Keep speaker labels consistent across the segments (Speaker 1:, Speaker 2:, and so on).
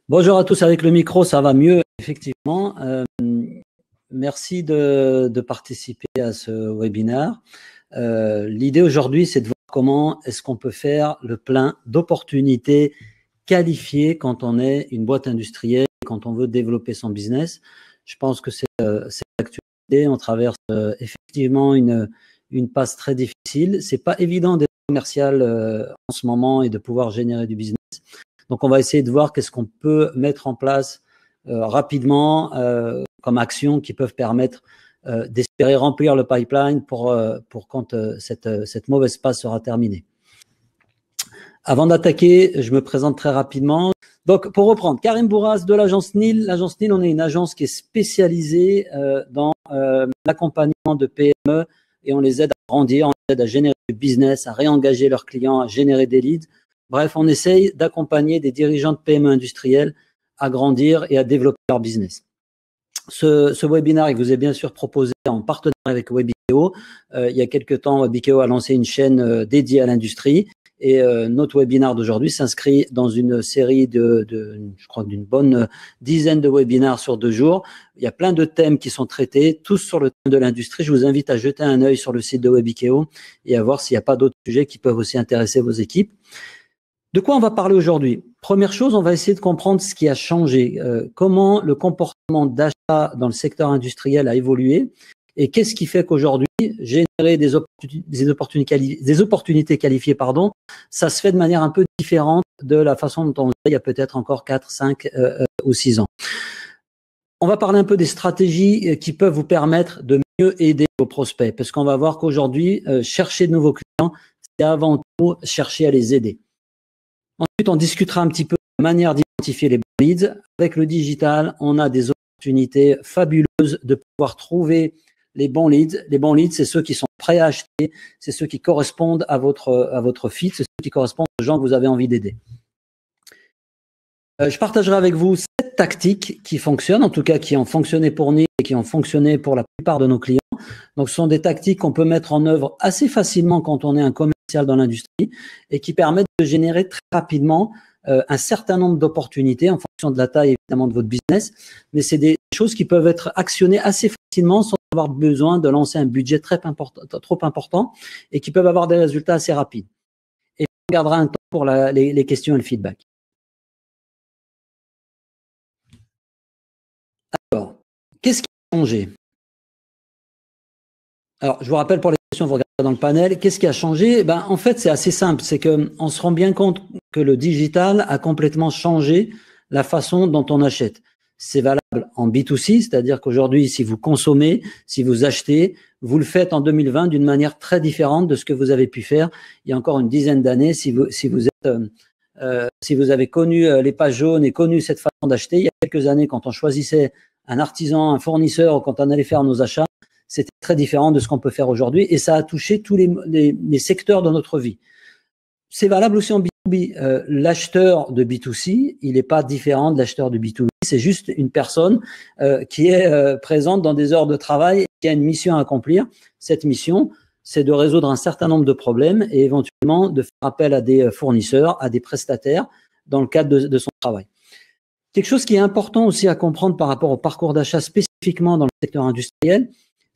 Speaker 1: Bonjour à tous, avec le micro, ça va mieux, effectivement. Merci de participer à ce webinaire. L'idée aujourd'hui, c'est de voir comment est-ce qu'on peut faire le plein d'opportunités qualifiées quand on est une boîte industrielle, quand on veut développer son business. Je pense que c'est l'actualité. On traverse effectivement une passe très difficile. C'est pas évident d'être commercial en ce moment et de pouvoir générer du business. Donc, on va essayer de voir qu'est-ce qu'on peut mettre en place rapidement comme actions qui peuvent permettre d'espérer remplir le pipeline pour quand cette mauvaise passe sera terminée. Avant d'attaquer, je me présente très rapidement. Donc, pour reprendre, Karim Bourras de l'agence NIL. L'agence NIL, on est une agence qui est spécialisée dans l'accompagnement de PME et on les aide à grandir, on les aide à générer du business, à réengager leurs clients, à générer des leads. Bref, on essaye d'accompagner des dirigeants de PME industriels à grandir et à développer leur business. Ce webinaire, il vous est bien sûr proposé en partenariat avec Webikeo. Il y a quelques temps, Webikeo a lancé une chaîne dédiée à l'industrie et notre webinaire d'aujourd'hui s'inscrit dans une série je crois, d'une bonne dizaine de webinaires sur 2 jours. Il y a plein de thèmes qui sont traités, tous sur le thème de l'industrie. Je vous invite à jeter un œil sur le site de Webikeo et à voir s'il n'y a pas d'autres sujets qui peuvent aussi intéresser vos équipes. De quoi on va parler aujourd'hui? Première chose, on va essayer de comprendre ce qui a changé, comment le comportement d'achat dans le secteur industriel a évolué et qu'est-ce qui fait qu'aujourd'hui, générer des opportunités qualifiées, ça se fait de manière un peu différente de la façon dont on le fait il y a peut-être encore 4, 5 ou 6 ans. On va parler un peu des stratégies qui peuvent vous permettre de mieux aider vos prospects parce qu'on va voir qu'aujourd'hui, chercher de nouveaux clients, c'est avant tout chercher à les aider. Ensuite, on discutera un petit peu de la manière d'identifier les bons leads. Avec le digital, on a des opportunités fabuleuses de pouvoir trouver les bons leads. Les bons leads, c'est ceux qui sont prêts à acheter, c'est ceux qui correspondent à votre fit, c'est ceux qui correspondent aux gens que vous avez envie d'aider. Je partagerai avec vous 7 tactiques qui fonctionnent, en tout cas qui ont fonctionné pour nous et qui ont fonctionné pour la plupart de nos clients. Donc, ce sont des tactiques qu'on peut mettre en œuvre assez facilement quand on est un commercial dans l'industrie et qui permettent de générer très rapidement un certain nombre d'opportunités en fonction de la taille évidemment de votre business. Mais c'est des choses qui peuvent être actionnées assez facilement sans avoir besoin de lancer un budget trop important et qui peuvent avoir des résultats assez rapides. Et on gardera un temps pour les questions et le feedback. Alors, qu'est-ce qui a changé? Alors, je vous rappelle pour les questions, vous regardez dans le panel, qu'est-ce qui a changé? En fait, c'est assez simple, c'est qu'on se rend bien compte que le digital a complètement changé la façon dont on achète. C'est valable en B2C, c'est-à-dire qu'aujourd'hui, si vous consommez, si vous achetez, vous le faites en 2020 d'une manière très différente de ce que vous avez pu faire il y a encore une dizaine d'années. Si vous avez connu les pages jaunes et connu cette façon d'acheter, il y a quelques années, quand on choisissait un artisan, un fournisseur, ou quand on allait faire nos achats, c'était très différent de ce qu'on peut faire aujourd'hui et ça a touché tous les secteurs de notre vie. C'est valable aussi en B2B. L'acheteur de B2C, il n'est pas différent de l'acheteur de B2B. C'est juste une personne qui est présente dans des heures de travail et qui a une mission à accomplir. Cette mission, c'est de résoudre un certain nombre de problèmes et éventuellement de faire appel à des fournisseurs, à des prestataires dans le cadre de son travail. Quelque chose qui est important aussi à comprendre par rapport au parcours d'achat spécifiquement dans le secteur industriel,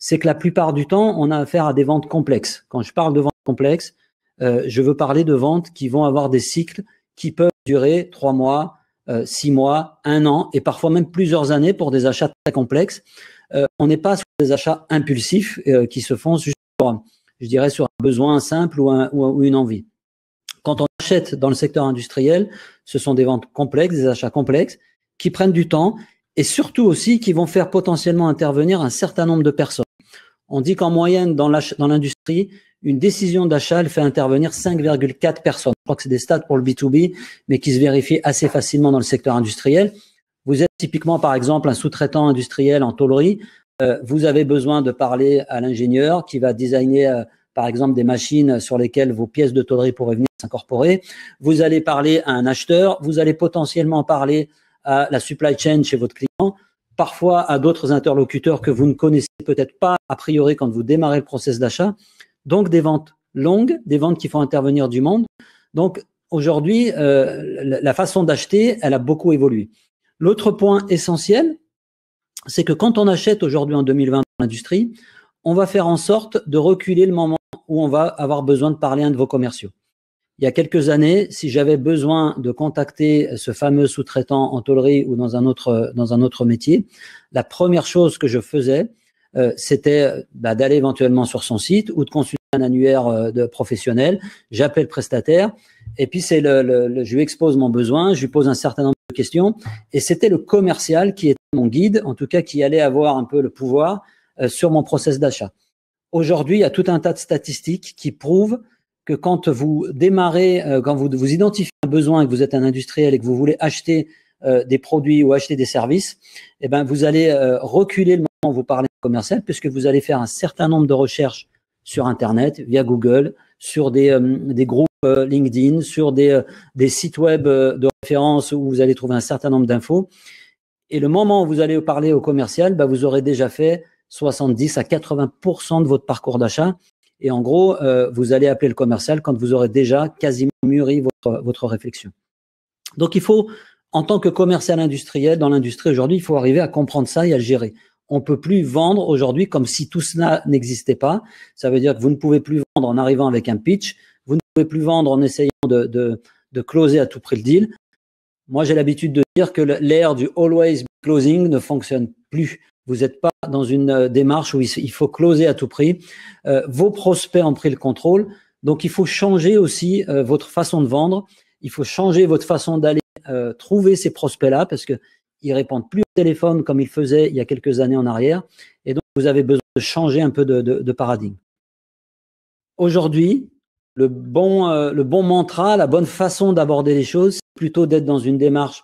Speaker 1: c'est que la plupart du temps, on a affaire à des ventes complexes. Quand je parle de ventes complexes, je veux parler de ventes qui vont avoir des cycles qui peuvent durer 3 mois, 6 mois, 1 an et parfois même plusieurs années pour des achats très complexes. On n'est pas sur des achats impulsifs qui se font juste sur, je dirais, sur un besoin simple ou une envie. Quand on achète dans le secteur industriel, ce sont des ventes complexes, des achats complexes qui prennent du temps et surtout aussi qui vont faire potentiellement intervenir un certain nombre de personnes. On dit qu'en moyenne, dans l'industrie, une décision d'achat, elle fait intervenir 5,4 personnes. Je crois que c'est des stats pour le B2B, mais qui se vérifient assez facilement dans le secteur industriel. Vous êtes typiquement, par exemple, un sous-traitant industriel en tôlerie. Vous avez besoin de parler à l'ingénieur qui va designer, par exemple, des machines sur lesquelles vos pièces de tôlerie pourraient venir s'incorporer. Vous allez parler à un acheteur. Vous allez potentiellement parler à la supply chain chez votre client. Parfois à d'autres interlocuteurs que vous ne connaissez peut-être pas a priori quand vous démarrez le process d'achat. Donc, des ventes longues, des ventes qui font intervenir du monde. Donc, aujourd'hui, la façon d'acheter, elle a beaucoup évolué. L'autre point essentiel, c'est que quand on achète aujourd'hui en 2020 dans l'industrie, on va faire en sorte de reculer le moment où on va avoir besoin de parler à un de vos commerciaux. Il y a quelques années, si j'avais besoin de contacter ce fameux sous-traitant en tôlerie ou dans un autre métier, la première chose que je faisais, c'était d'aller éventuellement sur son site ou de consulter un annuaire de professionnel. J'appelle le prestataire et puis je lui expose mon besoin, je lui pose un certain nombre de questions et c'était le commercial qui était mon guide, en tout cas qui allait avoir un peu le pouvoir sur mon process d'achat. Aujourd'hui, il y a tout un tas de statistiques qui prouvent que quand vous démarrez, quand vous identifiez un besoin et que vous êtes un industriel et que vous voulez acheter des produits ou acheter des services, eh ben vous allez reculer le moment où vous parlez commercial puisque vous allez faire un certain nombre de recherches sur Internet, via Google, sur des groupes LinkedIn, sur des sites web de référence où vous allez trouver un certain nombre d'infos. Et le moment où vous allez parler au commercial, vous aurez déjà fait 70 à 80% de votre parcours d'achat. Et en gros, vous allez appeler le commercial quand vous aurez déjà quasiment mûri votre réflexion. Donc, il faut, en tant que commercial industriel, dans l'industrie aujourd'hui, il faut arriver à comprendre ça et à le gérer. On ne peut plus vendre aujourd'hui comme si tout cela n'existait pas. Ça veut dire que vous ne pouvez plus vendre en arrivant avec un pitch. Vous ne pouvez plus vendre en essayant de closer à tout prix le deal. Moi, j'ai l'habitude de dire que l'ère du always closing ne fonctionne plus. Vous n'êtes pas dans une démarche où il faut closer à tout prix. Vos prospects ont pris le contrôle. Donc, il faut changer aussi votre façon de vendre. Il faut changer votre façon d'aller trouver ces prospects-là parce qu'ils ne répondent plus au téléphone comme ils faisaient il y a quelques années en arrière. Et donc, vous avez besoin de changer un peu de paradigme. Aujourd'hui, le bon mantra, la bonne façon d'aborder les choses, c'est plutôt d'être dans une démarche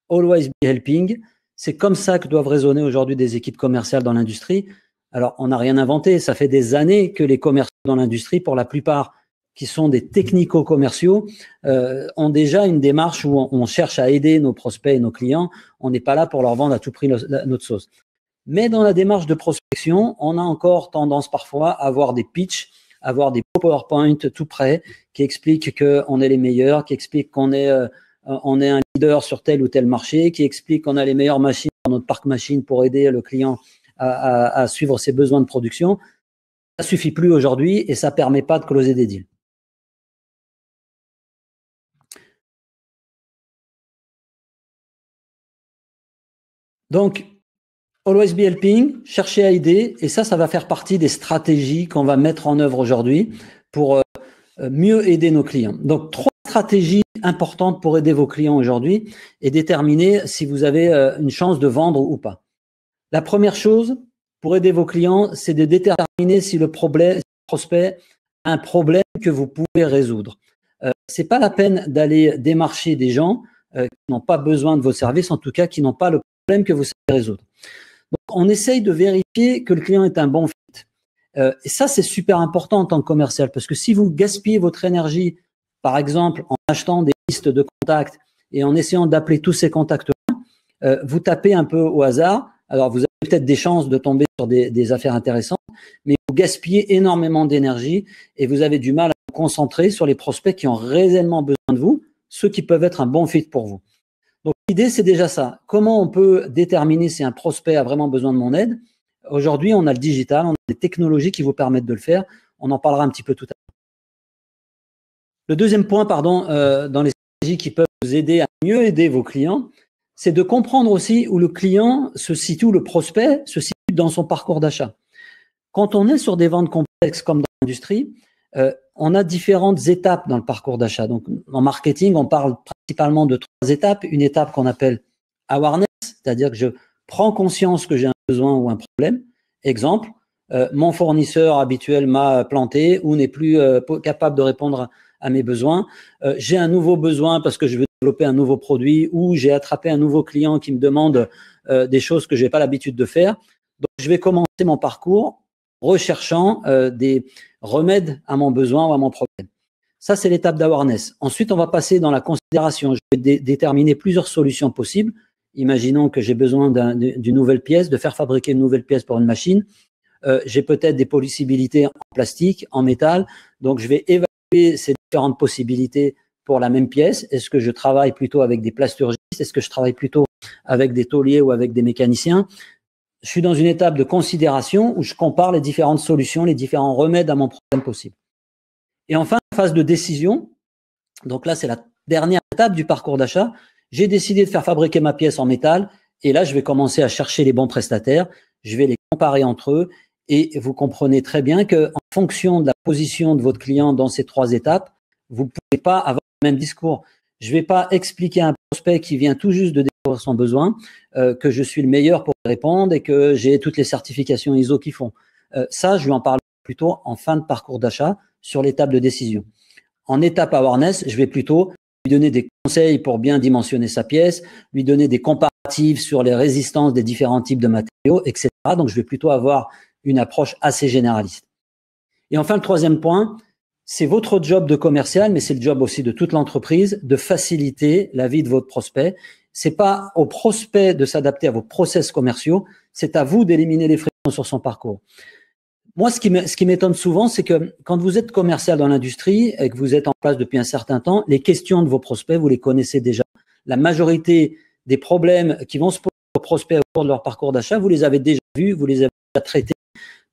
Speaker 1: always be helping. C'est comme ça que doivent raisonner aujourd'hui des équipes commerciales dans l'industrie. Alors, on n'a rien inventé. Ça fait des années que les commerciaux dans l'industrie, pour la plupart, qui sont des technico-commerciaux, ont déjà une démarche où on cherche à aider nos prospects et nos clients. On n'est pas là pour leur vendre à tout prix notre sauce. Mais dans la démarche de prospection, on a encore tendance parfois à avoir des pitchs, à avoir des PowerPoint tout prêts qui expliquent qu'on est les meilleurs, qui expliquent qu'on est un leader sur tel ou tel marché, qui explique qu'on a les meilleures machines dans notre parc machine pour aider le client à suivre ses besoins de production. Ça suffit plus aujourd'hui et ça permet pas de closer des deals. Donc, always be helping, chercher à aider, et ça va faire partie des stratégies qu'on va mettre en œuvre aujourd'hui pour mieux aider nos clients. Donc, 3 stratégies importantes pour aider vos clients aujourd'hui et déterminer si vous avez une chance de vendre ou pas. La première chose pour aider vos clients, c'est de déterminer si le prospect a un problème que vous pouvez résoudre. C'est pas la peine d'aller démarcher des gens qui n'ont pas besoin de vos services, en tout cas qui n'ont pas le problème que vous savez résoudre. Donc, on essaye de vérifier que le client est un bon fit. Et ça, c'est super important en tant que commercial parce que si vous gaspillez votre énergie, par exemple, en achetant des listes de contacts et en essayant d'appeler tous ces contacts-là, vous tapez un peu au hasard. Alors, vous avez peut-être des chances de tomber sur des affaires intéressantes, mais vous gaspillez énormément d'énergie et vous avez du mal à vous concentrer sur les prospects qui ont réellement besoin de vous, ceux qui peuvent être un bon fit pour vous. Donc, l'idée, c'est déjà ça. Comment on peut déterminer si un prospect a vraiment besoin de mon aide? Aujourd'hui, on a le digital, on a des technologies qui vous permettent de le faire. On en parlera un petit peu tout à l'heure. Le deuxième point, dans les stratégies qui peuvent vous aider à mieux aider vos clients, c'est de comprendre aussi où le client se situe, où le prospect se situe dans son parcours d'achat. Quand on est sur des ventes complexes comme dans l'industrie, on a différentes étapes dans le parcours d'achat. Donc, en marketing, on parle principalement de 3 étapes. Une étape qu'on appelle awareness, c'est-à-dire que je prends conscience que j'ai un besoin ou un problème. Exemple, mon fournisseur habituel m'a planté ou n'est plus capable de répondre à mes besoins. J'ai un nouveau besoin parce que je veux développer un nouveau produit ou j'ai attrapé un nouveau client qui me demande des choses que je n'ai pas l'habitude de faire. Donc, je vais commencer mon parcours recherchant des remèdes à mon besoin ou à mon problème. Ça, c'est l'étape d'awareness. Ensuite, on va passer dans la considération. Je vais déterminer plusieurs solutions possibles. Imaginons que j'ai besoin d'une nouvelle pièce, de faire fabriquer une nouvelle pièce pour une machine. J'ai peut-être des possibilités en plastique, en métal. Donc, je vais évaluer ces différentes possibilités pour la même pièce? Est-ce que je travaille plutôt avec des plasturgistes? Est-ce que je travaille plutôt avec des tôliers ou avec des mécaniciens? Je suis dans une étape de considération où je compare les différentes solutions, les différents remèdes à mon problème possible. Et enfin, phase de décision. Donc là, c'est la dernière étape du parcours d'achat. J'ai décidé de faire fabriquer ma pièce en métal et là, je vais commencer à chercher les bons prestataires. Je vais les comparer entre eux et vous comprenez très bien que en fonction de la position de votre client dans ces 3 étapes, vous ne pouvez pas avoir le même discours. Je ne vais pas expliquer à un prospect qui vient tout juste de découvrir son besoin que je suis le meilleur pour répondre et que j'ai toutes les certifications ISO qu'il faut. Ça, je lui en parle plutôt en fin de parcours d'achat sur l'étape de décision. En étape awareness, je vais plutôt lui donner des conseils pour bien dimensionner sa pièce, lui donner des comparatifs sur les résistances des différents types de matériaux, etc. Donc, je vais plutôt avoir une approche assez généraliste. Et enfin, le troisième point, c'est votre job de commercial, mais c'est le job aussi de toute l'entreprise, de faciliter la vie de votre prospect. C'est pas au prospect de s'adapter à vos process commerciaux, c'est à vous d'éliminer les frictions sur son parcours. Moi, ce qui m'étonne souvent, c'est que quand vous êtes commercial dans l'industrie et que vous êtes en place depuis un certain temps, les questions de vos prospects, vous les connaissez déjà. La majorité des problèmes qui vont se poser aux prospects au cours de leur parcours d'achat, vous les avez déjà vus, vous les avez déjà traités.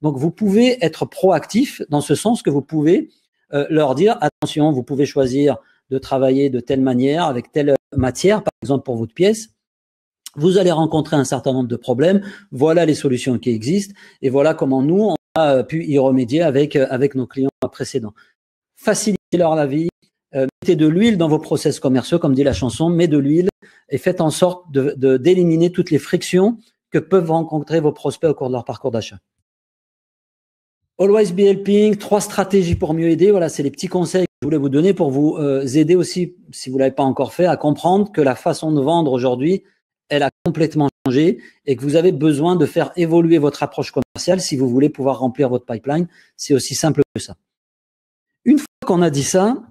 Speaker 1: Donc, vous pouvez être proactif dans ce sens que vous pouvez leur dire, attention, vous pouvez choisir de travailler de telle manière, avec telle matière, par exemple pour votre pièce. Vous allez rencontrer un certain nombre de problèmes. Voilà les solutions qui existent et voilà comment nous, on a pu y remédier avec nos clients précédents. Facilitez-leur la vie, mettez de l'huile dans vos process commerciaux, comme dit la chanson, mettez de l'huile et faites en sorte d'éliminer toutes les frictions que peuvent rencontrer vos prospects au cours de leur parcours d'achat. Always be helping, 3 stratégies pour mieux aider. Voilà, c'est les petits conseils que je voulais vous donner pour vous aider aussi, si vous l'avez pas encore fait, à comprendre que la façon de vendre aujourd'hui, elle a complètement changé et que vous avez besoin de faire évoluer votre approche commerciale si vous voulez pouvoir remplir votre pipeline. C'est aussi simple que ça. Une fois qu'on a dit ça,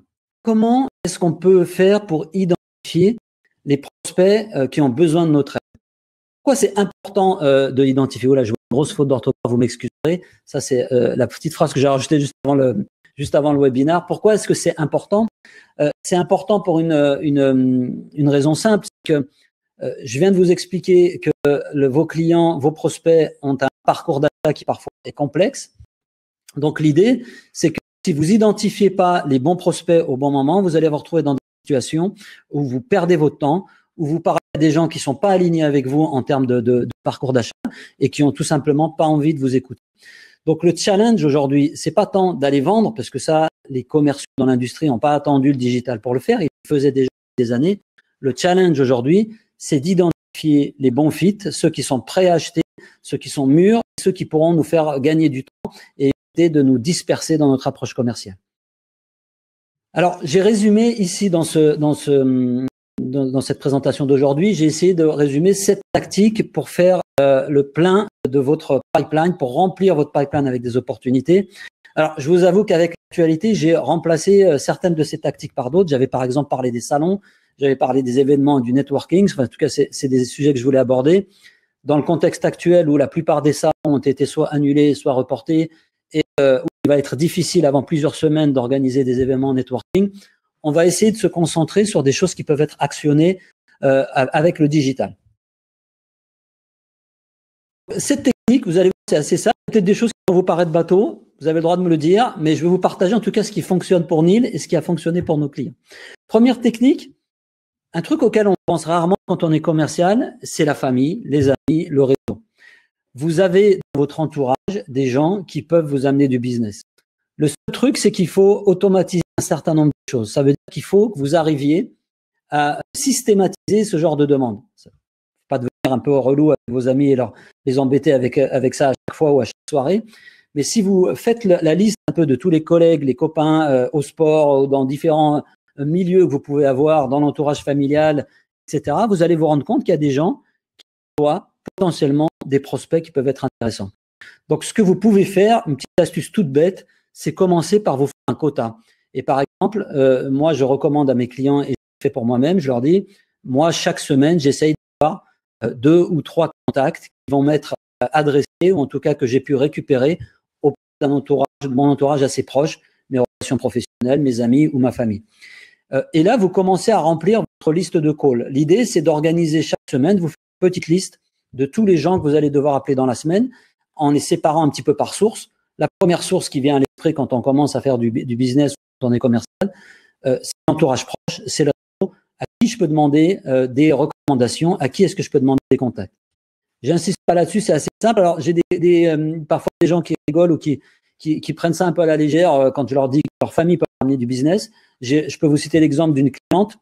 Speaker 1: comment est-ce qu'on peut faire pour identifier les prospects qui ont besoin de notre aide? Pourquoi c'est important de l'identifier? Là, je vois une grosse faute d'orthographe, vous m'excuserez. Ça, c'est la petite phrase que j'ai rajoutée juste avant le webinaire. Pourquoi est-ce que c'est important? C'est important pour une raison simple, c'est que je viens de vous expliquer que vos clients, vos prospects ont un parcours d'achat qui parfois est complexe. Donc, l'idée, c'est que si vous identifiez pas les bons prospects au bon moment, vous allez vous retrouver dans des situations où vous perdez votre temps, où vous parlez à des gens qui sont pas alignés avec vous en termes de parcours d'achat et qui ont tout simplement pas envie de vous écouter. Donc, le challenge aujourd'hui, c'est pas tant d'aller vendre, parce que ça, les commerciaux dans l'industrie n'ont pas attendu le digital pour le faire, ils le faisaient déjà des années. Le challenge aujourd'hui, c'est d'identifier les bons fits, ceux qui sont prêts à acheter, ceux qui sont mûrs, ceux qui pourront nous faire gagner du temps et éviter de nous disperser dans notre approche commerciale. Alors, j'ai résumé ici dans cette présentation d'aujourd'hui, j'ai essayé de résumer 7 tactiques pour faire le plein de votre pipeline, pour remplir votre pipeline avec des opportunités. Alors, je vous avoue qu'avec l'actualité, j'ai remplacé certaines de ces tactiques par d'autres. J'avais par exemple parlé des salons, j'avais parlé des événements, du networking. Enfin, en tout cas, c'est des sujets que je voulais aborder. Dans le contexte actuel où la plupart des salons ont été soit annulés, soit reportés, et où il va être difficile avant plusieurs semaines d'organiser des événements networking, on va essayer de se concentrer sur des choses qui peuvent être actionnées avec le digital. Cette technique, vous allez voir, c'est assez simple. Peut-être des choses qui vont vous paraître bateau, vous avez le droit de me le dire, mais je vais vous partager en tout cas ce qui fonctionne pour Neil et ce qui a fonctionné pour nos clients. Première technique, un truc auquel on pense rarement quand on est commercial, c'est la famille, les amis, le réseau. Vous avez dans votre entourage des gens qui peuvent vous amener du business. Le seul truc, c'est qu'il faut automatiser un certain nombre de choses. Ça veut dire qu'il faut que vous arriviez à systématiser ce genre de demande. Pas devenir un peu relou avec vos amis et les embêter avec ça à chaque fois ou à chaque soirée. Mais si vous faites la liste un peu de tous les collègues, les copains au sport, ou dans différents milieux que vous pouvez avoir dans l'entourage familial, etc., vous allez vous rendre compte qu'il y a des gens qui voient potentiellement des prospects qui peuvent être intéressants. Donc, ce que vous pouvez faire, une petite astuce toute bête, c'est commencer par vous faire un quota. Et par exemple, moi, je recommande à mes clients, et je le fais pour moi-même, je leur dis, moi, chaque semaine, j'essaye d'avoir 2 ou 3 contacts qui vont m'être adressés, ou en tout cas que j'ai pu récupérer auprès de mon entourage assez proche, mes relations professionnelles, mes amis ou ma famille. Et là, vous commencez à remplir votre liste de calls. L'idée, c'est d'organiser chaque semaine, vous faites une petite liste de tous les gens que vous allez devoir appeler dans la semaine, en les séparant un petit peu par source. La première source qui vient à l'esprit quand on commence à faire du business ou quand on est commercial, c'est l'entourage proche, c'est le réseau. À qui je peux demander des recommandations, à qui est-ce que je peux demander des contacts. J'insiste pas là-dessus, c'est assez simple. Alors, j'ai parfois des gens qui rigolent ou qui prennent ça un peu à la légère quand je leur dis que leur famille peut amener du business. Je peux vous citer l'exemple d'une cliente,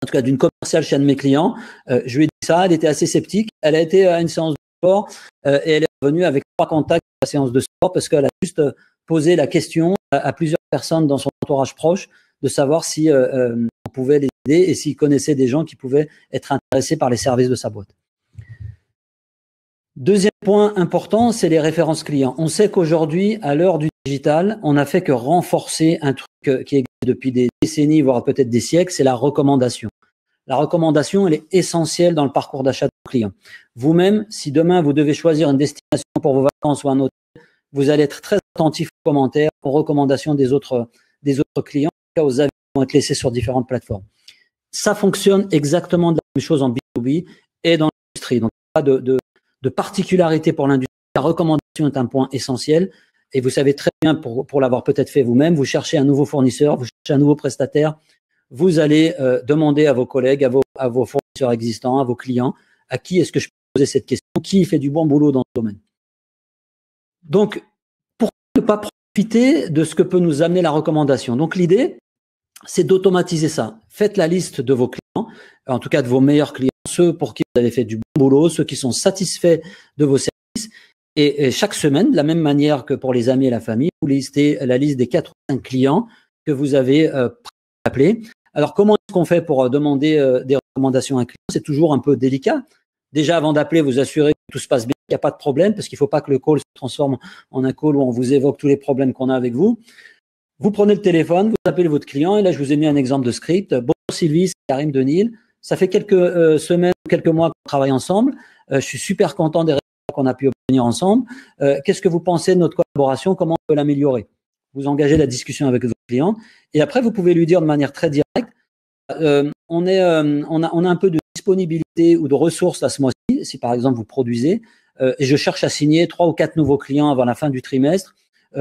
Speaker 1: en tout cas d'une commerciale chez un de mes clients. Je lui ai dit ça, elle était assez sceptique. Elle a été à une séance de sport et elle est revenue avec 3 contacts à la séance de sport parce qu'elle a juste posé la question à plusieurs personnes dans son entourage proche de savoir si on pouvait les aider et s'ils connaissaient des gens qui pouvaient être intéressés par les services de sa boîte. Deuxième point important, c'est les références clients. On sait qu'aujourd'hui, à l'heure du digital, on n'a fait que renforcer un truc qui existe depuis des décennies, voire peut-être des siècles, c'est la recommandation. La recommandation, elle est essentielle dans le parcours d'achat de vos clients. Vous-même, si demain vous devez choisir une destination pour vos vacances ou un hôtel, vous allez être très attentif aux commentaires, aux recommandations des autres clients, aux avis qui vont être laissés sur différentes plateformes. Ça fonctionne exactement de la même chose en B2B et dans l'industrie. Donc, pas de particularité pour l'industrie. La recommandation est un point essentiel et vous savez très bien, pour l'avoir peut-être fait vous-même, vous cherchez un nouveau fournisseur, vous cherchez un nouveau prestataire, vous allez demander à vos collègues, à vos fournisseurs existants, à vos clients, à qui est-ce que je peux poser cette question, qui fait du bon boulot dans ce domaine. Donc, pourquoi ne pas profiter de ce que peut nous amener la recommandation? Donc, l'idée, c'est d'automatiser ça. Faites la liste de vos clients, en tout cas de vos meilleurs clients, ceux pour qui vous avez fait du bon boulot, ceux qui sont satisfaits de vos services. Et chaque semaine, de la même manière que pour les amis et la famille, vous listez la liste des 4 ou 5 clients que vous avez appelés. Alors, comment est-ce qu'on fait pour demander des recommandations à un client? C'est toujours un peu délicat. Déjà, avant d'appeler, vous assurez que tout se passe bien, qu'il n'y a pas de problème, parce qu'il ne faut pas que le call se transforme en un call où on vous évoque tous les problèmes qu'on a avec vous. Vous prenez le téléphone, vous appelez votre client, et là, je vous ai mis un exemple de script. Bonjour Sylvie, c'est Karim Denil. Ça fait quelques semaines, quelques mois qu'on travaille ensemble. Je suis super content des résultats qu'on a pu obtenir ensemble. Qu'est-ce que vous pensez de notre collaboration? Comment on peut l'améliorer? Vous engagez la discussion avec votre client, et après, vous pouvez lui dire de manière très directe, on a un peu de disponibilité ou de ressources à ce mois-ci, si par exemple vous produisez, et je cherche à signer 3 ou 4 nouveaux clients avant la fin du trimestre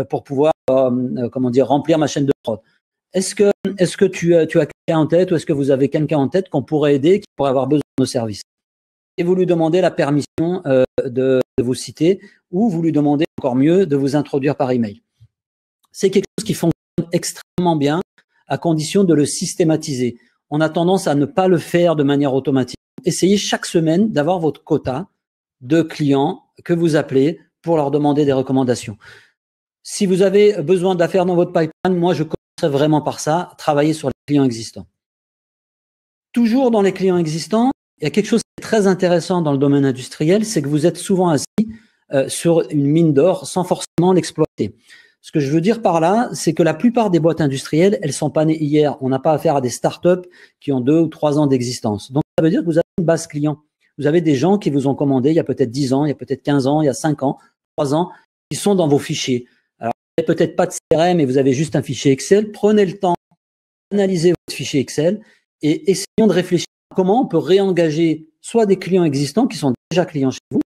Speaker 1: pour pouvoir remplir ma chaîne de prod. Est-ce que tu as quelqu'un en tête ou est-ce que vous avez quelqu'un en tête qu'on pourrait aider, qui pourrait avoir besoin de nos services? Et vous lui demandez la permission de vous citer ou vous lui demandez encore mieux de vous introduire par email. C'est quelque chose qui fonctionne extrêmement bien à condition de le systématiser. On a tendance à ne pas le faire de manière automatique. Essayez chaque semaine d'avoir votre quota de clients que vous appelez pour leur demander des recommandations. Si vous avez besoin d'affaires dans votre pipeline, moi, je commencerai vraiment par ça, travailler sur les clients existants. Toujours dans les clients existants, il y a quelque chose qui est très intéressant dans le domaine industriel, c'est que vous êtes souvent assis sur une mine d'or sans forcément l'exploiter. Ce que je veux dire par là, c'est que la plupart des boîtes industrielles, elles sont pas nées hier. On n'a pas affaire à des startups qui ont 2 ou 3 ans d'existence. Donc, ça veut dire que vous avez une base client. Vous avez des gens qui vous ont commandé il y a peut-être 10 ans, il y a peut-être 15 ans, il y a 5 ans, 3 ans, qui sont dans vos fichiers. Alors, vous n'avez peut-être pas de CRM et vous avez juste un fichier Excel. Prenez le temps d'analyser votre fichier Excel et essayons de réfléchir à comment on peut réengager soit des clients existants qui sont déjà clients chez vous,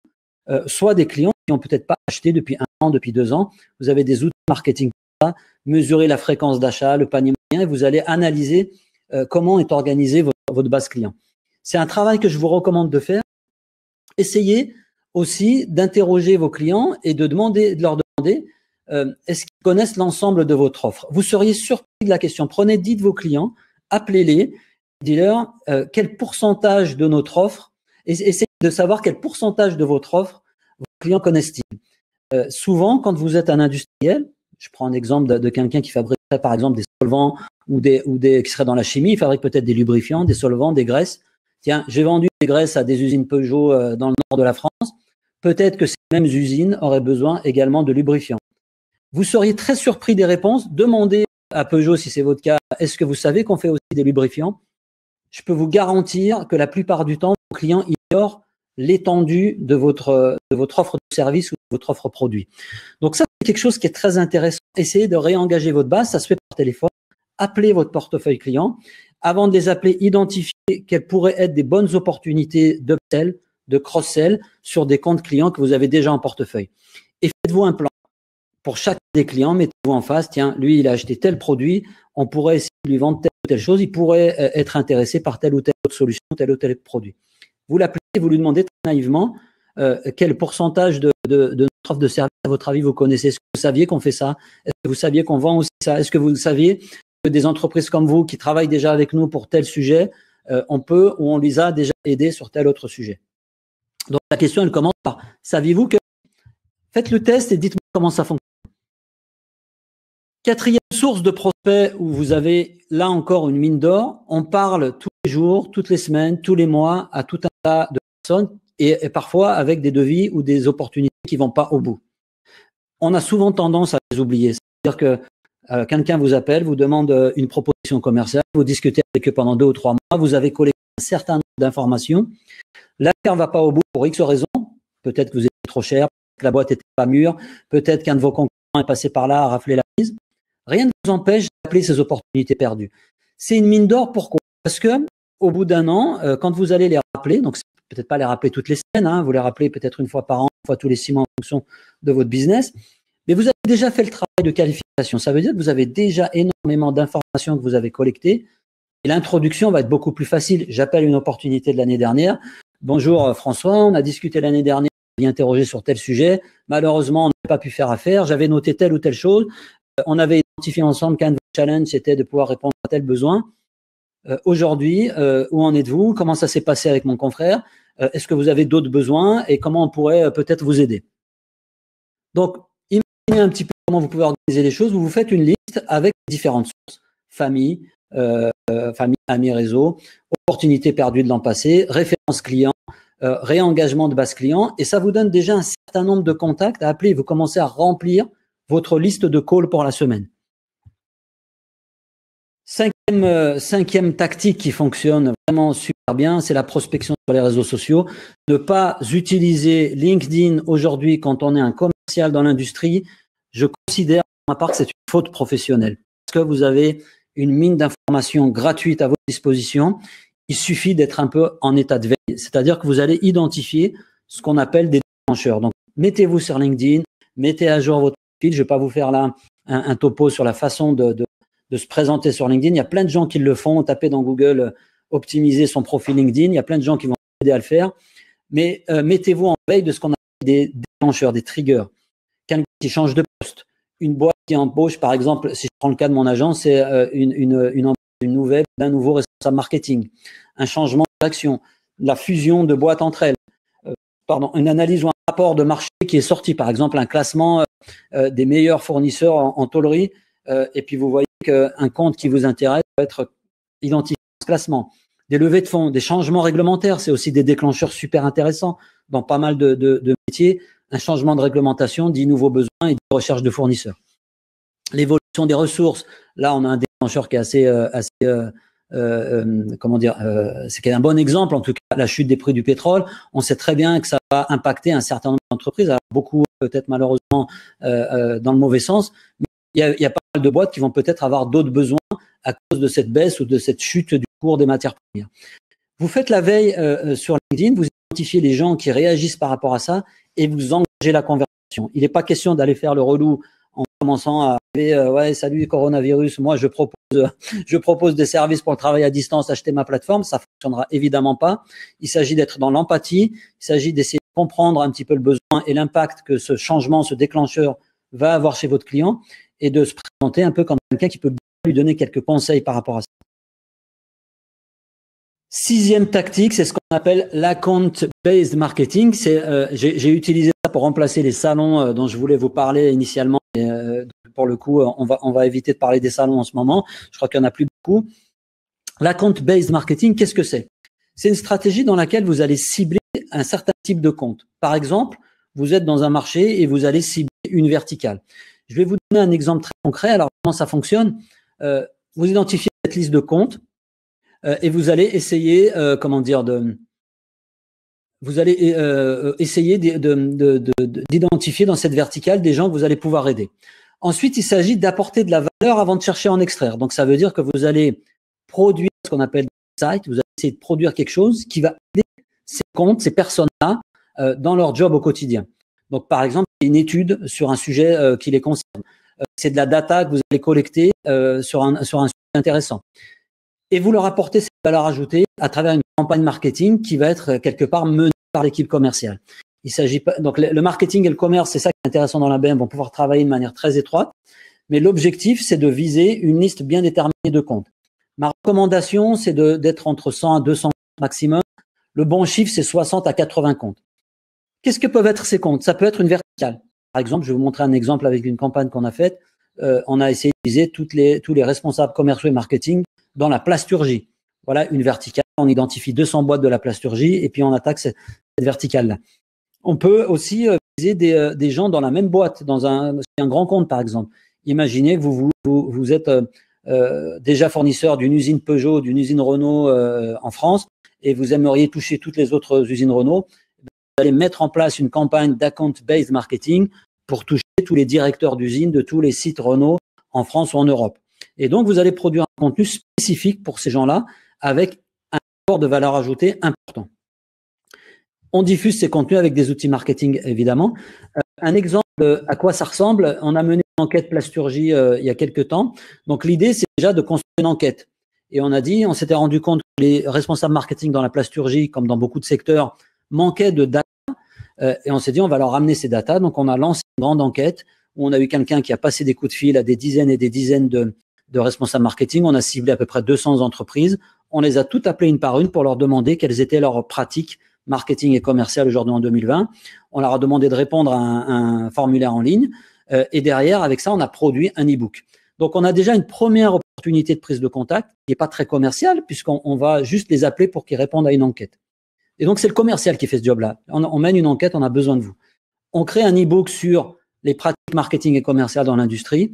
Speaker 1: soit des clients qui n'ont peut-être pas acheté depuis 1 an, depuis 2 ans. Vous avez des outils marketing pour ça, mesurer la fréquence d'achat, le panier moyen, et vous allez analyser comment est organisée votre base client. C'est un travail que je vous recommande de faire. Essayez aussi d'interroger vos clients et de leur demander est-ce qu'ils connaissent l'ensemble de votre offre. Vous seriez surpris de la question. Prenez 10 de vos clients, appelez-les, dites-leur quel pourcentage de notre offre, et essayez de savoir quel pourcentage de votre offre vos clients connaissent-ils. Souvent, quand vous êtes un industriel, je prends un exemple de quelqu'un qui fabriquerait par exemple des solvants ou qui serait dans la chimie, il fabrique peut-être des lubrifiants, des solvants, des graisses. Tiens, j'ai vendu des graisses à des usines Peugeot dans le nord de la France. Peut-être que ces mêmes usines auraient besoin également de lubrifiants. Vous seriez très surpris des réponses. Demandez à Peugeot, si c'est votre cas, est-ce que vous savez qu'on fait aussi des lubrifiants? Je peux vous garantir que la plupart du temps, vos clients ignorent l'étendue de votre offre de service ou de votre offre produit. Donc ça, c'est quelque chose qui est très intéressant. Essayez de réengager votre base. Ça se fait par téléphone. appelez votre portefeuille client. Avant de les appeler, identifiez quelles pourraient être des bonnes opportunités d'upsell, de cross-sell sur des comptes clients que vous avez déjà en portefeuille. Et faites-vous un plan. Pour chacun des clients, mettez-vous en face, tiens, lui, il a acheté tel produit, on pourrait essayer de lui vendre telle ou telle chose, il pourrait être intéressé par telle ou telle autre solution, tel ou tel produit. Vous l'appelez, vous lui demandez très naïvement quel pourcentage de notre offre de service, à votre avis, vous connaissez. Est-ce que vous saviez qu'on fait ça? Est-ce que vous saviez qu'on vend aussi ça? Est-ce que vous saviez que des entreprises comme vous qui travaillent déjà avec nous pour tel sujet, on peut ou on les a déjà aidés sur tel autre sujet? Donc la question, elle commence par, saviez-vous que… Faites le test et dites-moi comment ça fonctionne. Quatrième source de prospects où vous avez là encore une mine d'or, on parle tous les jours, toutes les semaines, tous les mois à tout un tas de personnes et parfois avec des devis ou des opportunités qui vont pas au bout. On a souvent tendance à les oublier. C'est-à-dire que quelqu'un vous appelle, vous demande une proposition commerciale, vous discutez avec eux pendant 2 ou 3 mois, vous avez collecté un certain nombre d'informations. L'affaire ne va pas au bout pour X raisons. Peut-être que vous êtes trop cher, que la boîte n'était pas mûre, peut-être qu'un de vos concurrents est passé par là, a raflé la mise. Rien ne vous empêche d'appeler ces opportunités perdues. C'est une mine d'or, pourquoi? Parce que au bout d'un an, quand vous allez les rappeler, donc peut-être pas les rappeler toutes les semaines, hein, vous les rappelez peut-être une fois par an, une fois tous les 6 mois en fonction de votre business, mais vous avez déjà fait le travail de qualification. Ça veut dire que vous avez déjà énormément d'informations que vous avez collectées et l'introduction va être beaucoup plus facile. J'appelle une opportunité de l'année dernière. Bonjour François, on a discuté l'année dernière, on m'a interrogé sur tel sujet. Malheureusement, on n'a pas pu faire affaire. J'avais noté telle ou telle chose. On avait identifié ensemble qu'un de vos challenges, c'était de pouvoir répondre à tel besoin. Aujourd'hui, où en êtes-vous? Comment ça s'est passé avec mon confrère? Est-ce que vous avez d'autres besoins et comment on pourrait peut-être vous aider? Donc, imaginez un petit peu comment vous pouvez organiser les choses. Vous vous faites une liste avec différentes sources. Famille, amis, réseau, opportunités perdues de l'an passé, références clients, réengagement de base client. Et ça vous donne déjà un certain nombre de contacts à appeler. Vous commencez à remplir votre liste de calls pour la semaine. Cinquième tactique qui fonctionne vraiment super bien, c'est la prospection sur les réseaux sociaux. Ne pas utiliser LinkedIn aujourd'hui quand on est un commercial dans l'industrie, je considère pour ma part que c'est une faute professionnelle. Parce que vous avez une mine d'informations gratuite à votre disposition. Il suffit d'être un peu en état de veille. C'est-à-dire que vous allez identifier ce qu'on appelle des déclencheurs. Donc, mettez-vous sur LinkedIn, mettez à jour votre profil. Je ne vais pas vous faire là un topo sur la façon de se présenter sur LinkedIn. Il y a plein de gens qui le font. Tapez dans Google optimiser son profil LinkedIn. Il y a plein de gens qui vont aider à le faire. Mais mettez-vous en veille de ce qu'on appelle des déclencheurs, des triggers. Quelqu'un qui change de poste. Une boîte qui embauche, par exemple, si je prends le cas de mon agence, c'est une nouvelle, d'un nouveau responsable marketing. Un changement d'action. La fusion de boîtes entre elles. Une analyse ou un rapport de marché qui est sorti. Par exemple, un classement des meilleurs fournisseurs en tôlerie. Et puis, vous voyez qu'un compte qui vous intéresse peut être identifié dans ce classement. Des levées de fonds, des changements réglementaires, c'est aussi des déclencheurs super intéressants dans pas mal de métiers. Un changement de réglementation dit nouveaux besoins et de recherche de fournisseurs. L'évolution des ressources, là, on a un déclencheur qui est assez c'est un bon exemple, en tout cas, la chute des prix du pétrole. On sait très bien que ça va impacter un certain nombre d'entreprises, alors beaucoup peut-être malheureusement dans le mauvais sens, mais il y a pas mal de boîtes qui vont peut-être avoir d'autres besoins à cause de cette baisse ou de cette chute du cours des matières premières. Vous faites la veille sur LinkedIn, vous identifiez les gens qui réagissent par rapport à ça et vous engagez la conversation. Il n'est pas question d'aller faire le relou en commençant à ouais, salut coronavirus, moi je propose des services pour le travail à distance, acheter ma plateforme, ça fonctionnera évidemment pas. Il s'agit d'être dans l'empathie, il s'agit d'essayer de comprendre un petit peu le besoin et l'impact que ce changement, ce déclencheur va avoir chez votre client et de se présenter un peu comme quelqu'un qui peut lui donner quelques conseils par rapport à ça. Sixième tactique, c'est ce qu'on appelle l'account-based marketing. J'ai utilisé ça pour remplacer les salons dont je voulais vous parler initialement. Et, pour le coup, on va éviter de parler des salons en ce moment. Je crois qu'il n'y en a plus beaucoup. L'account-based marketing, qu'est-ce que c'est? C'est une stratégie dans laquelle vous allez cibler un certain type de compte. Par exemple, vous êtes dans un marché et vous allez cibler une verticale. Je vais vous donner un exemple très concret. Alors, comment ça fonctionne? Vous identifiez cette liste de comptes et vous allez essayer, essayer d'identifier dans cette verticale des gens que vous allez pouvoir aider. Ensuite, il s'agit d'apporter de la valeur avant de chercher à en extraire. Donc, ça veut dire que vous allez produire ce qu'on appelle des insights. Vous allez essayer de produire quelque chose qui va aider ces comptes, ces personnes-là, dans leur job au quotidien. Donc, par exemple, une étude sur un sujet qui les concerne. C'est de la data que vous allez collecter sur un sujet intéressant. Et vous leur apportez cette valeur ajoutée à travers une campagne marketing qui va être quelque part menée par l'équipe commerciale. Il s'agit pas, donc le marketing et le commerce, c'est ça qui est intéressant dans la BM, vont pouvoir travailler de manière très étroite. Mais l'objectif, c'est de viser une liste bien déterminée de comptes. Ma recommandation, c'est d'être entre 100 à 200 comptes maximum. Le bon chiffre, c'est 60 à 80 comptes. Qu'est-ce que peuvent être ces comptes? Ça peut être une verticale. Par exemple, je vais vous montrer un exemple avec une campagne qu'on a faite. On a essayé d'utiliser tous les responsables commerciaux et marketing dans la plasturgie. Voilà une verticale. On identifie 200 boîtes de la plasturgie et puis on attaque cette verticale-là. On peut aussi viser des gens dans la même boîte, dans un grand compte par exemple. Imaginez que vous êtes déjà fournisseur d'une usine Peugeot, d'une usine Renault en France et vous aimeriez toucher toutes les autres usines Renault. Vous allez mettre en place une campagne d'account-based marketing pour toucher tous les directeurs d'usines de tous les sites Renault en France ou en Europe. Et donc, vous allez produire un contenu spécifique pour ces gens-là avec un apport de valeur ajoutée important. On diffuse ces contenus avec des outils marketing, évidemment. Un exemple à quoi ça ressemble, on a mené une enquête plasturgie il y a quelques temps. Donc, l'idée, c'est déjà de construire une enquête. Et on s'était rendu compte que les responsables marketing dans la plasturgie, comme dans beaucoup de secteurs, manquaient de data. Et on s'est dit, on va leur ramener ces data. Donc, on a lancé une grande enquête où on a eu quelqu'un qui a passé des coups de fil à des dizaines et des dizaines de responsables marketing. On a ciblé à peu près 200 entreprises. On les a toutes appelées une par une pour leur demander quelles étaient leurs pratiques marketing et commercial aujourd'hui en 2020. On leur a demandé de répondre à un formulaire en ligne. Et derrière, avec ça, on a produit un e-book. Donc, on a déjà une première opportunité de prise de contact qui n'est pas très commerciale puisqu'on va juste les appeler pour qu'ils répondent à une enquête. Et donc, c'est le commercial qui fait ce job-là. On mène une enquête, on a besoin de vous. On crée un e-book sur les pratiques marketing et commerciales dans l'industrie.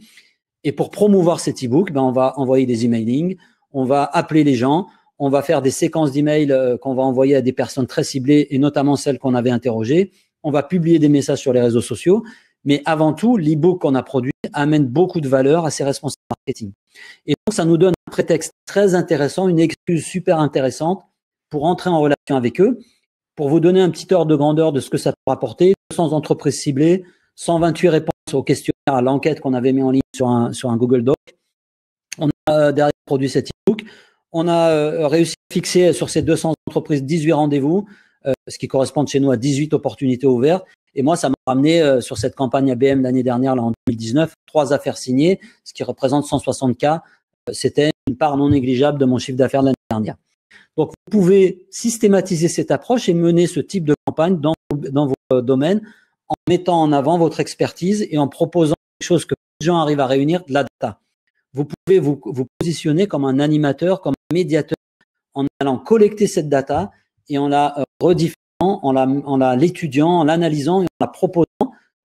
Speaker 1: Et pour promouvoir cet e-book, on va envoyer des emailing, on va appeler les gens, on va faire des séquences d'emails qu'on va envoyer à des personnes très ciblées et notamment celles qu'on avait interrogées. On va publier des messages sur les réseaux sociaux. Mais avant tout, l'e-book qu'on a produit amène beaucoup de valeur à ces responsables marketing. Et donc, ça nous donne un prétexte très intéressant, une excuse super intéressante pour entrer en relation avec eux. Pour vous donner un petit ordre de grandeur de ce que ça peut apporter, 200 entreprises ciblées, 128 réponses au questionnaire, à l'enquête qu'on avait mis en ligne sur un Google Doc. On a derrière produit cet e-book. On a réussi à fixer sur ces 200 entreprises 18 rendez-vous, ce qui correspond chez nous à 18 opportunités ouvertes. Et moi, ça m'a ramené sur cette campagne ABM l'année dernière, là en 2019, 3 affaires signées, ce qui représente 160 cas. C'était une part non négligeable de mon chiffre d'affaires de l'année dernière. Donc, vous pouvez systématiser cette approche et mener ce type de campagne dans vos domaines en mettant en avant votre expertise et en proposant quelque chose que les gens arrivent à réunir, de la data. Vous pouvez vous positionner comme un animateur, comme un médiateur en allant collecter cette data et en la rediffusant, en l'étudiant, en l'analysant et en la proposant,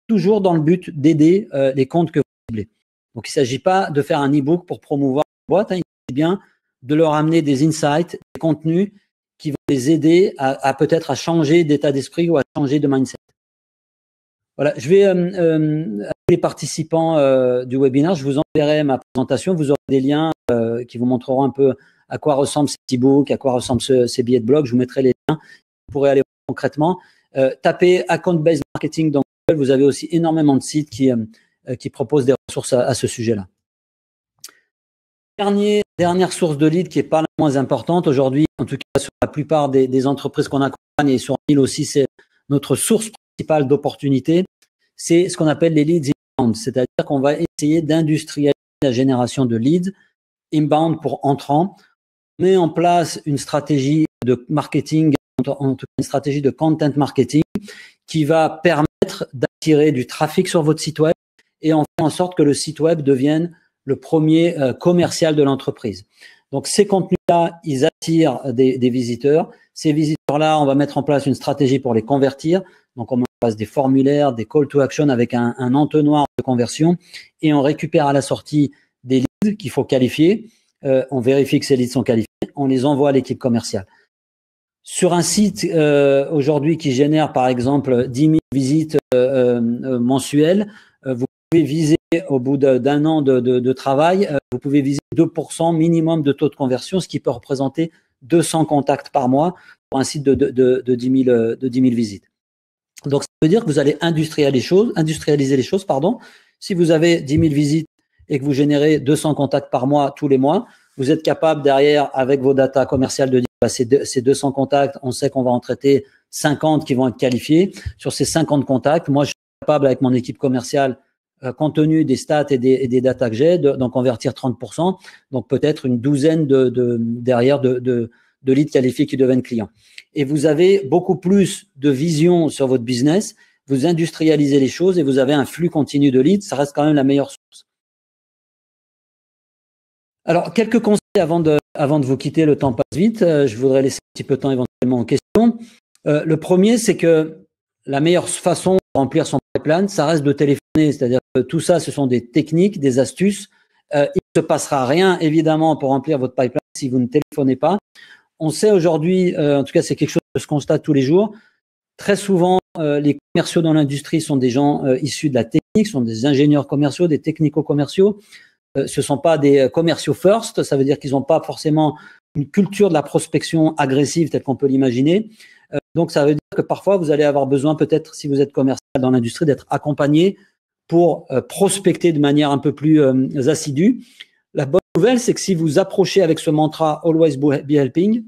Speaker 1: toujours dans le but d'aider les comptes que vous ciblez. Donc, il ne s'agit pas de faire un e-book pour promouvoir une boîte, il s'agit bien de leur amener des insights, des contenus qui vont les aider à peut-être à changer d'état d'esprit ou à changer de mindset. Voilà, je vais à tous les participants du webinaire, je vous enverrai ma présentation, vous aurez des liens qui vous montreront un peu à quoi ressemble cet e-book, à quoi ressemblent ces billets de blog, je vous mettrai les liens, vous pourrez aller voir concrètement. Tapez Account-Based Marketing dans Google, vous avez aussi énormément de sites qui proposent des ressources à ce sujet-là. Dernière source de lead qui n'est pas la moins importante aujourd'hui, en tout cas sur la plupart des entreprises qu'on accompagne et sur l'île aussi, c'est notre source principale d'opportunités, c'est ce qu'on appelle les leads inbound, c'est-à-dire qu'on va essayer d'industrialiser la génération de leads inbound pour entrants. On met en place une stratégie de marketing, en tout cas une stratégie de content marketing qui va permettre d'attirer du trafic sur votre site web et en faire en sorte que le site web devienne le premier commercial de l'entreprise. Donc, ces contenus-là, ils attirent des visiteurs. Ces visiteurs-là, on va mettre en place une stratégie pour les convertir. Donc, on met en place des formulaires, des call to action avec un entonnoir de conversion et on récupère à la sortie des leads qu'il faut qualifier. On vérifie que ces leads sont qualifiés. On les envoie à l'équipe commerciale. Sur un site aujourd'hui qui génère, par exemple, 10 000 visites mensuelles, vous pouvez viser au bout d'un an de travail, vous pouvez viser 2% minimum de taux de conversion, ce qui peut représenter 200 contacts par mois pour un site de 10 000 visites. Donc, ça veut dire que vous allez industrialiser les choses, pardon. Si vous avez 10 000 visites et que vous générez 200 contacts par mois, tous les mois, vous êtes capable derrière, avec vos datas commerciales, de dire ces 200 contacts, on sait qu'on va en traiter 50 qui vont être qualifiés. Sur ces 50 contacts, moi, je suis capable, avec mon équipe commerciale, compte tenu des stats et des datas que j'ai, d'en convertir 30%. Donc, peut-être une douzaine derrière de leads qualifiés qui deviennent clients. Et vous avez beaucoup plus de vision sur votre business, vous industrialisez les choses et vous avez un flux continu de leads, ça reste quand même la meilleure source. Alors, quelques conseils avant de vous quitter, le temps passe vite, je voudrais laisser un petit peu de temps éventuellement aux questions. Le premier, c'est que la meilleure façon de remplir son pipeline, ça reste de téléphoner, c'est-à-dire que tout ça, ce sont des techniques, des astuces. Il ne se passera rien, évidemment, pour remplir votre pipeline si vous ne téléphonez pas. On sait aujourd'hui, en tout cas c'est quelque chose que je constate tous les jours, très souvent les commerciaux dans l'industrie sont des gens issus de la technique, sont des ingénieurs commerciaux, des technico-commerciaux. Ce ne sont pas des commerciaux first, ça veut dire qu'ils n'ont pas forcément une culture de la prospection agressive telle qu'on peut l'imaginer. Donc ça veut dire que parfois vous allez avoir besoin peut-être, si vous êtes commercial dans l'industrie, d'être accompagné pour prospecter de manière un peu plus assidue. La bonne nouvelle, c'est que si vous approchez avec ce mantra « Always be helping »,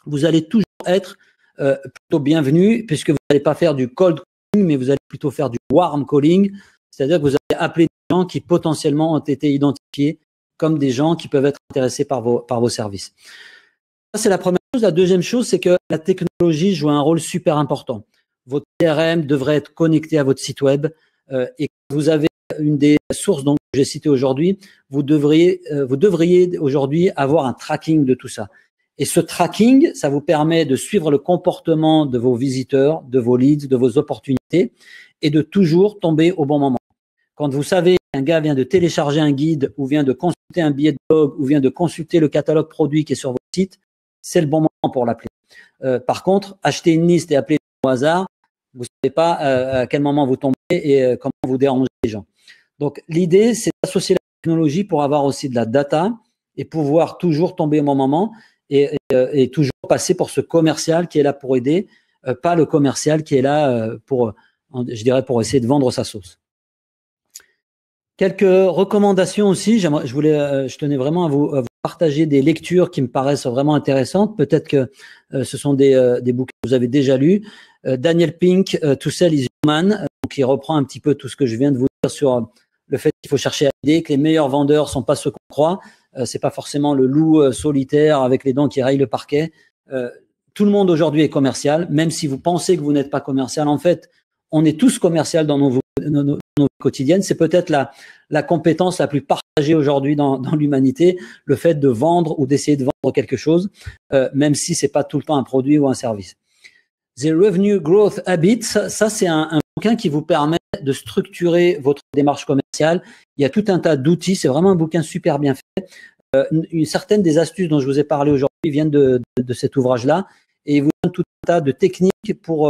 Speaker 1: vous allez toujours être plutôt bienvenu puisque vous n'allez pas faire du cold calling, mais vous allez plutôt faire du warm calling, c'est-à-dire que vous allez appeler des gens qui potentiellement ont été identifiés comme des gens qui peuvent être intéressés par vos services. Ça, c'est la première chose. La deuxième chose, c'est que la technologie joue un rôle super important. Votre CRM devrait être connecté à votre site web et vous avez une des sources que j'ai citées aujourd'hui, vous devriez aujourd'hui avoir un tracking de tout ça. Et ce tracking, ça vous permet de suivre le comportement de vos visiteurs, de vos leads, de vos opportunités et de toujours tomber au bon moment. Quand vous savez qu'un gars vient de télécharger un guide ou vient de consulter un billet de blog ou vient de consulter le catalogue produit qui est sur votre site, c'est le bon moment pour l'appeler. Par contre, acheter une liste et appeler au hasard, vous ne savez pas à quel moment vous tombez et comment vous dérangez les gens. Donc, l'idée, c'est d'associer la technologie pour avoir aussi de la data et pouvoir toujours tomber au bon moment et toujours passer pour ce commercial qui est là pour aider, pas le commercial qui est là pour essayer de vendre sa sauce. Quelques recommandations aussi. Je tenais vraiment à vous partager des lectures qui me paraissent vraiment intéressantes. Peut-être que ce sont des bouquins que vous avez déjà lus. Daniel Pink, To Sell is Human, qui reprend un petit peu tout ce que je viens de vous dire sur le fait qu'il faut chercher à aider, que les meilleurs vendeurs sont pas ceux qu'on croit. C'est pas forcément le loup solitaire avec les dents qui rayent le parquet. Tout le monde aujourd'hui est commercial, même si vous pensez que vous n'êtes pas commercial. En fait, on est tous commercial dans nos quotidiennes. C'est peut-être la compétence la plus partagée aujourd'hui dans l'humanité, le fait de vendre ou d'essayer de vendre quelque chose, même si c'est pas tout le temps un produit ou un service. The Revenue Growth Habits, ça c'est un bouquin qui vous permet de structurer votre démarche commerciale. Il y a tout un tas d'outils, c'est vraiment un bouquin super bien fait. Certaines des astuces dont je vous ai parlé aujourd'hui viennent de cet ouvrage-là et il vous donne tout un tas de techniques pour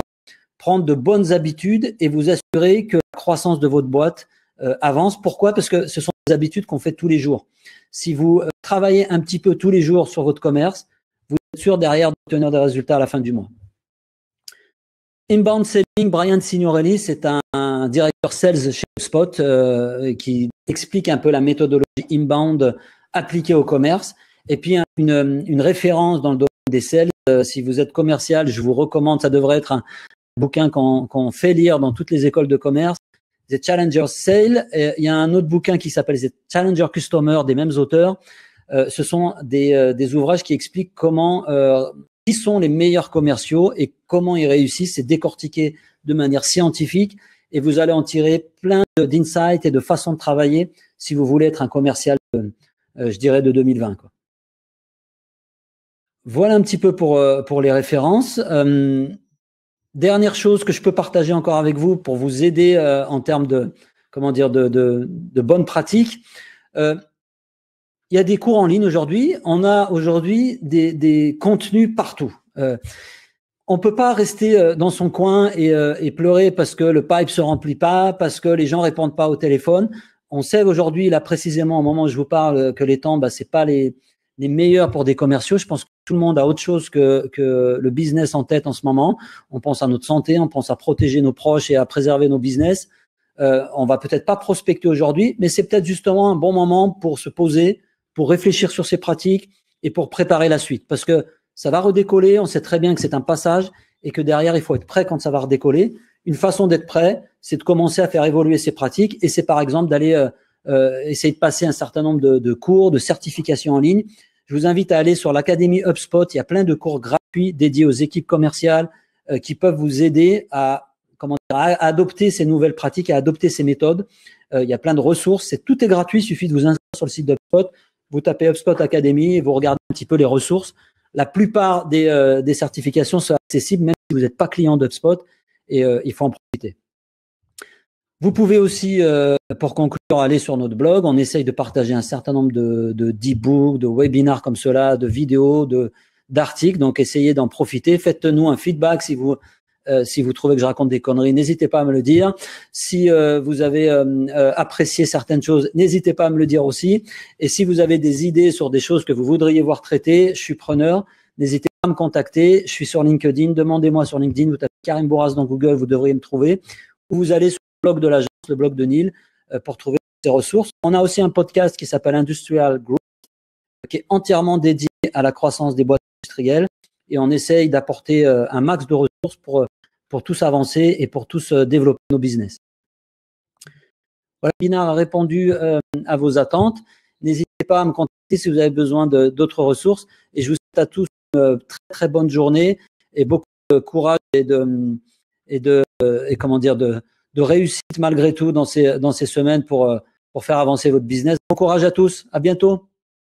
Speaker 1: prendre de bonnes habitudes et vous assurer que la croissance de votre boîte avance. Pourquoi? Parce que ce sont des habitudes qu'on fait tous les jours. Si vous travaillez un petit peu tous les jours sur votre commerce, vous êtes sûr derrière d'obtenir des résultats à la fin du mois. Inbound Selling, Brian Signorelli, c'est un directeur sales chez HubSpot qui explique un peu la méthodologie inbound appliquée au commerce. Et puis une référence dans le domaine des sales. Si vous êtes commercial, je vous recommande, ça devrait être un bouquin qu'on fait lire dans toutes les écoles de commerce, The Challenger Sale. Il y a un autre bouquin qui s'appelle The Challenger Customer, des mêmes auteurs. Ce sont des ouvrages qui expliquent qui sont les meilleurs commerciaux et comment ils réussissent. C'est décortiqué de manière scientifique et vous allez en tirer plein d'insights et de façons de travailler si vous voulez être un commercial, je dirais, de 2020, quoi. Voilà un petit peu pour les références. Dernière chose que je peux partager encore avec vous pour vous aider en termes de bonnes pratiques. Il y a des cours en ligne aujourd'hui. On a aujourd'hui des contenus partout. On peut pas rester dans son coin et pleurer parce que le pipe se remplit pas, parce que les gens répondent pas au téléphone. On sait aujourd'hui, là précisément au moment où je vous parle, que les temps, c'est pas les meilleurs pour des commerciaux. Je pense que tout le monde a autre chose que le business en tête en ce moment. On pense à notre santé, on pense à protéger nos proches et à préserver nos business. On va peut-être pas prospecter aujourd'hui, mais c'est peut-être justement un bon moment pour se poser, pour réfléchir sur ses pratiques et pour préparer la suite. Parce que ça va redécoller, on sait très bien que c'est un passage et que derrière, il faut être prêt quand ça va redécoller. Une façon d'être prêt, c'est de commencer à faire évoluer ses pratiques et c'est par exemple d'aller essayer de passer un certain nombre de cours, de certifications en ligne. Je vous invite à aller sur l'Académie HubSpot. Il y a plein de cours gratuits dédiés aux équipes commerciales qui peuvent vous aider à adopter ces nouvelles pratiques, à adopter ces méthodes. Il y a plein de ressources. Tout est gratuit. Il suffit de vous inscrire sur le site d'HubSpot. Vous tapez HubSpot Academy et vous regardez un petit peu les ressources. La plupart des certifications sont accessibles, même si vous n'êtes pas client d'HubSpot, et il faut en profiter. Vous pouvez aussi, pour conclure, aller sur notre blog. On essaye de partager un certain nombre d'e-books, de webinars comme cela, de vidéos, d'articles. Donc, essayez d'en profiter. Faites-nous un feedback si vous trouvez que je raconte des conneries, n'hésitez pas à me le dire. Si vous avez apprécié certaines choses, n'hésitez pas à me le dire aussi. Et si vous avez des idées sur des choses que vous voudriez voir traitées, je suis preneur. N'hésitez pas à me contacter. Je suis sur LinkedIn. Demandez-moi sur LinkedIn. Vous tapez Karim Bourras dans Google, vous devriez me trouver. Ou vous allez sur le blog de l'agence, le blog de Neil, pour trouver ces ressources. On a aussi un podcast qui s'appelle Industrial Group, qui est entièrement dédié à la croissance des boîtes industrielles. Et on essaye d'apporter un max de ressources pour tous avancer et pour tous développer nos business. Voilà, le webinaire a répondu à vos attentes. N'hésitez pas à me contacter si vous avez besoin d'autres ressources. Et je vous souhaite à tous une très très bonne journée et beaucoup de courage et de réussite malgré tout dans ces semaines pour faire avancer votre business. Bon courage à tous. À bientôt.